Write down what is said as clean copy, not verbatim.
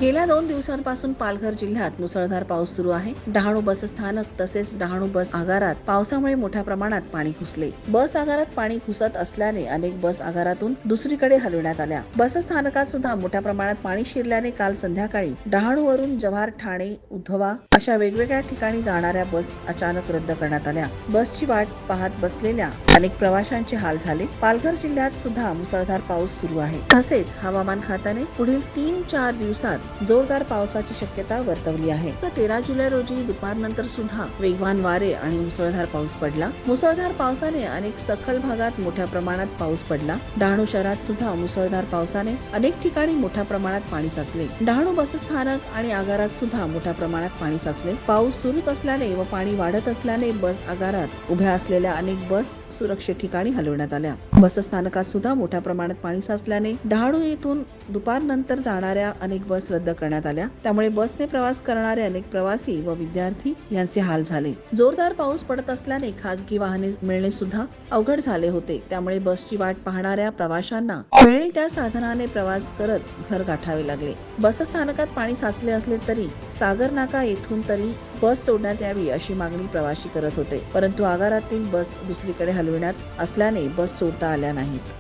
गेल्या 2 दिवसांपासून पालघर जिल्ह्यात मुसळधार पाऊस सुरू आहे. डहाणू बस स्थानक तसेच डहाणू बस आगारात पावसामुळे मोठ्या प्रमाणात पाणी घुसले. बस आगारात पाणी घुसत असल्याने अनेक बस आगारातून दुसरीकडे हलविण्यात आल्या. बस स्थानकात सुद्धा मोठ्या प्रमाणात पाणी शिरल्याने काल संध्याकाळी डहाणूवरून जव्हार, ठाणे, उधवा अशा वेगवेगळ्या ठिकाणी जाणाऱ्या बस अचानक रद्द करण्यात आल्या. बसची वाट पाहत बसलेल्या अनेक प्रवाशांचे हाल झाले. पालघर जिल्ह्यात सुद्धा मुसळधार पाऊस सुरू आहे. तसेच हवामान खात्याने पुढील 3-4 दिवसात जोरदार पावसाची शक्यता वर्तवली आहे. 13 जुलै रोजी दुपारनंतर सुद्धा वेगवान वारे आणि मुसळधार पाऊस पडला. मुसळधार पावसाने अनेक सखल भागात मोठ्या प्रमाणात पाऊस पडला. डहाणू शहरात सुद्धा मुसळधार पावसाने अनेक ठिकाणी मोठ्या प्रमाणात पाणी साचले. डहाणू बस स्थानक आणि आगारात सुद्धा मोठ्या प्रमाणात पाणी साचले. पाऊस सुरूच असल्याने व पाणी वाढत असल्याने बस आगारात उभ्या असलेल्या अनेक बस सुरक्षित ठिकाणी हलवण्यात आल्या. बस स्थानकात सुद्धा मोठ्या प्रमाणात पाणी साचल्याने डहाणू येथून दुपारनंतर जाणाऱ्या अनेक बस रद्द करण्यात आल्या. त्यामुळे बसने प्रवास करणारे अनेक प्रवासी व विद्यार्थी यांचे हाल झाले. जोरदार पाऊस पडत असल्याने खासगी वाहने मिळणे सुद्धा अवघड झाले होते. त्यामुळे बसची वाट पाहणाऱ्या प्रवाशांना मिळेल त्या साधनाने प्रवास करत घर गाठावे लागले. बस स्थानकात पाणी साचले असले तरी सागर नाका येथून तरी बस सोडण्यात यावी अशी मागणी प्रवासी करत होते. परंतु आगारातील बस दुसरीकडे हलविण्यात असल्याने बस सोडता आल्या नाहीत.